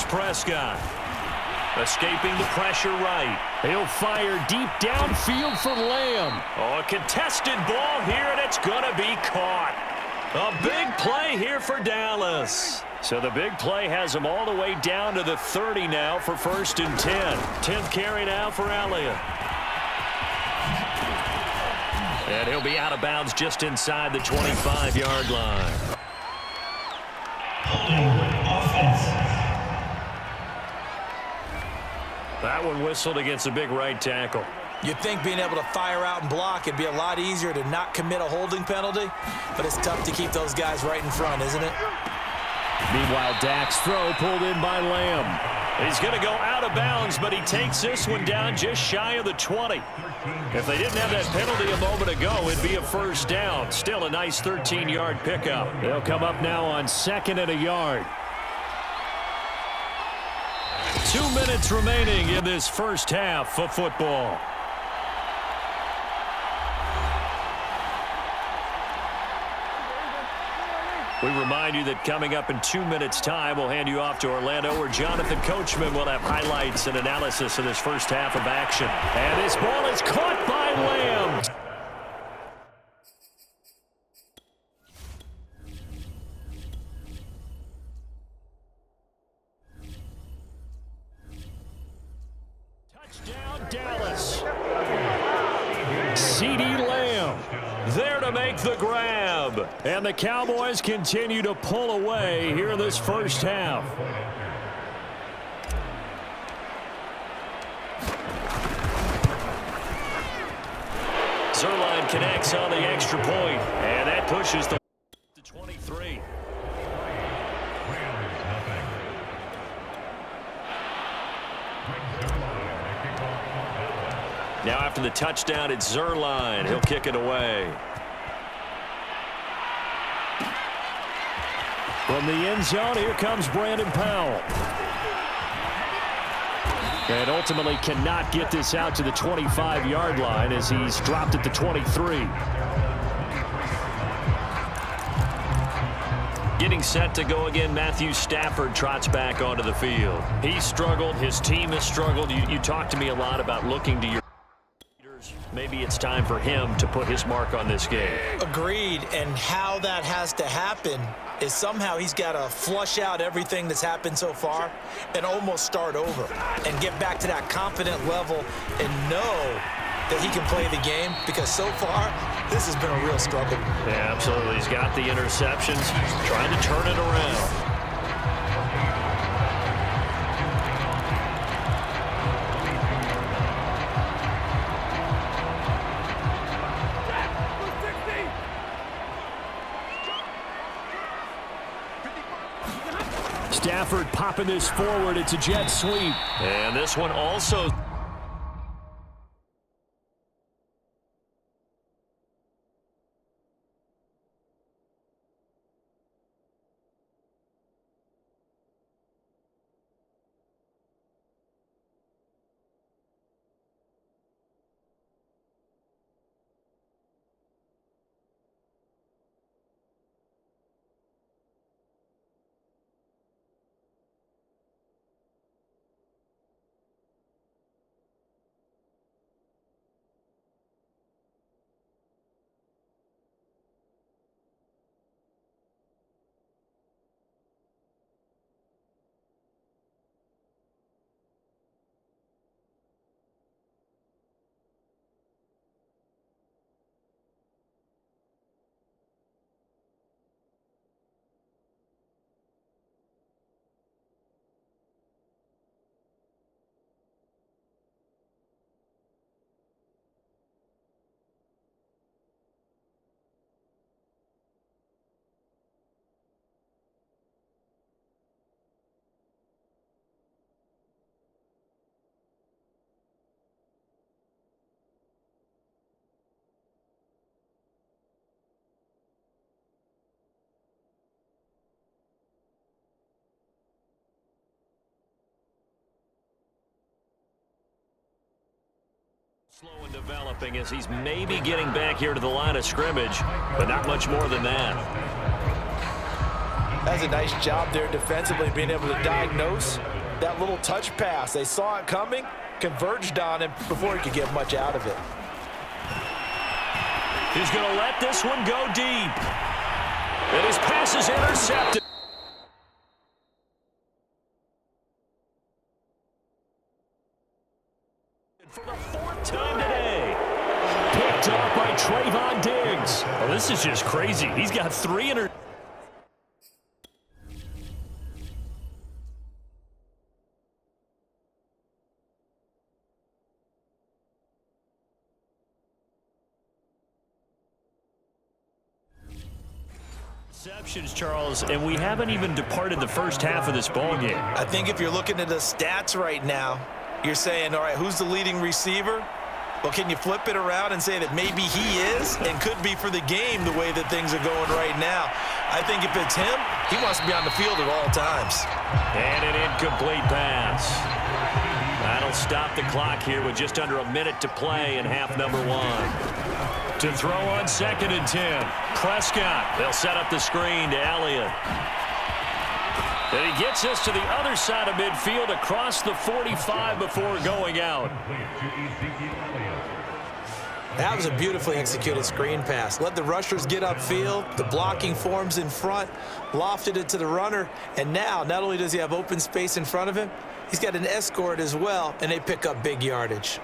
Here's Prescott. Escaping the pressure right. He'll fire deep downfield for Lamb. Oh, a contested ball here, and it's going to be caught. A big play here for Dallas. So the big play has him all the way down to the 30 now for 1st and 10. 10th carry now for Elliott. And he'll be out of bounds just inside the 25-yard line. That one whistled against a big right tackle. You'd think being able to fire out and block it'd be a lot easier to not commit a holding penalty, but it's tough to keep those guys right in front, isn't it? Meanwhile, Dak's throw pulled in by Lamb. He's going to go out of bounds, but he takes this one down just shy of the 20. If they didn't have that penalty a moment ago, it'd be a 1st down. Still a nice 13-yard pickup. They'll come up now on 2nd and a yard. 2 minutes remaining in this first half of football. We remind you that coming up in 2 minutes' time, we'll hand you off to Orlando, where Jonathan Coachman will have highlights and analysis of this first half of action. And this ball is caught by Lamb. Touchdown, Dallas. CeeDee Lamb there to make the grab. And the Cowboys continue to pull away here in this first half. Zuerlein connects on the extra point, and that pushes the to 23. Now after the touchdown, it's Zuerlein. He'll kick it away. From the end zone, here comes Brandon Powell. And ultimately cannot get this out to the 25-yard line as he's dropped at the 23. Getting set to go again, Matthew Stafford trots back onto the field. He's struggled. His team has struggled. You talked to me a lot about looking to your leaders. Maybe it's time for him to put his mark on this game. Agreed. And how that has to happen is somehow he's got to flush out everything that's happened so far and almost start over and get back to that confident level and know that he can play the game, because so far this has been a real struggle. Yeah, absolutely. He's got the interceptions, trying to turn it around. Stafford popping this forward. It's a jet sweep. And this one also. Slow and developing as he's maybe getting back here to the line of scrimmage, but not much more than that. That's a nice job there defensively, being able to diagnose that little touch pass. They saw it coming, converged on him before he could get much out of it. He's going to let this one go deep. And his pass is intercepted. For the fourth time today. Picked off by Trayvon Diggs. Oh, this is just crazy. He's got 3 interceptions. Charles, and we haven't even departed the first half of this ball game. I think if you're looking at the stats right now, you're saying, all right, who's the leading receiver? Well, can you flip it around and say that maybe he is and could be for the game the way that things are going right now? I think if it's him, he wants to be on the field at all times. And an incomplete pass. That'll stop the clock here with just under a minute to play in half number 1. To throw on 2nd and 10. Prescott. They'll set up the screen to Elliott. And he gets us to the other side of midfield across the 45 before going out. That was a beautifully executed screen pass. Let the rushers get upfield. The blocking forms in front. Lofted it to the runner. And now, not only does he have open space in front of him, he's got an escort as well, and they pick up big yardage.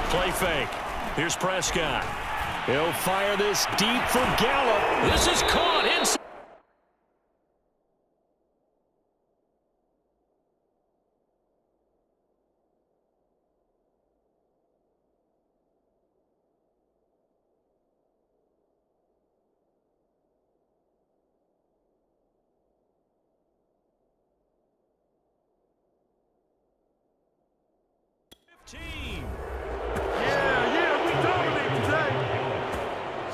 Play fake. Here's Prescott. He'll fire this deep for Gallup. This is caught inside.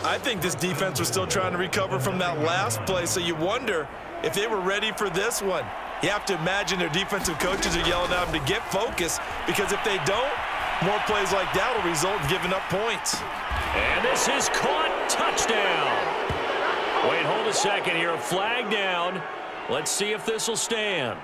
I think this defense was still trying to recover from that last play, so you wonder if they were ready for this one. You have to imagine their defensive coaches are yelling at them to get focused, because if they don't, more plays like that will result in giving up points. And this is caught. Touchdown. Wait, hold a second here. Flag down. Let's see if this will stand.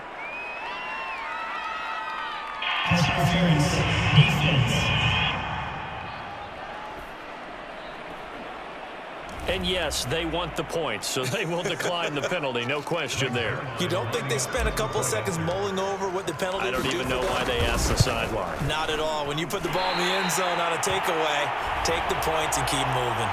And yes, they want the points, so they will decline the penalty. No question there. You don't think they spent a couple of seconds mulling over what the penalty would do? I don't even know why they asked the sideline. Not at all. When you put the ball in the end zone on a takeaway, take the points and keep moving.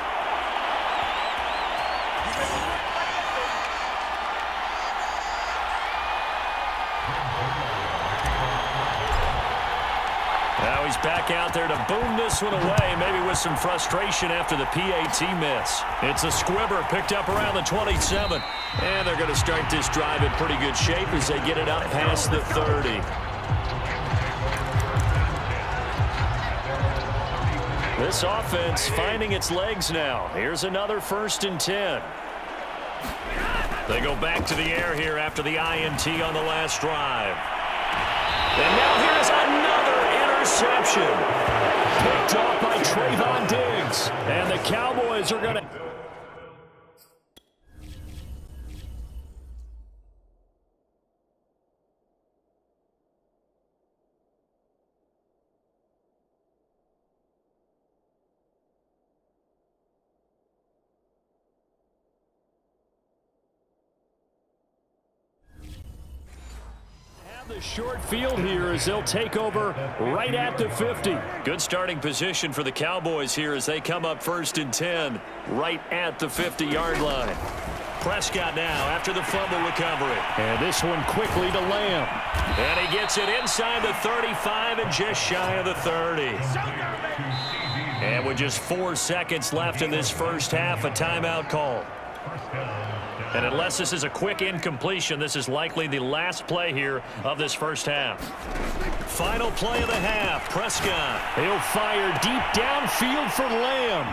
Now he's back out there to boom this one away, maybe with some frustration after the PAT miss. It's a squibber picked up around the 27. And they're going to start this drive in pretty good shape as they get it up past the 30. This offense finding its legs now. Here's another 1st and 10. They go back to the air here after the INT on the last drive. And now here is another interception. Picked off by Trayvon Diggs. And the Cowboys are going to... the short field here as they'll take over right at the 50. Good starting position for the Cowboys here as they come up 1st and 10 right at the 50-yard line. Prescott now after the fumble recovery. And this one quickly to Lamb. And he gets it inside the 35 and just shy of the 30. And with just 4 seconds left in this first half, a timeout call. And unless this is a quick incompletion, this is likely the last play here of this first half. Final play of the half. Prescott. He'll fire deep downfield for Lamb.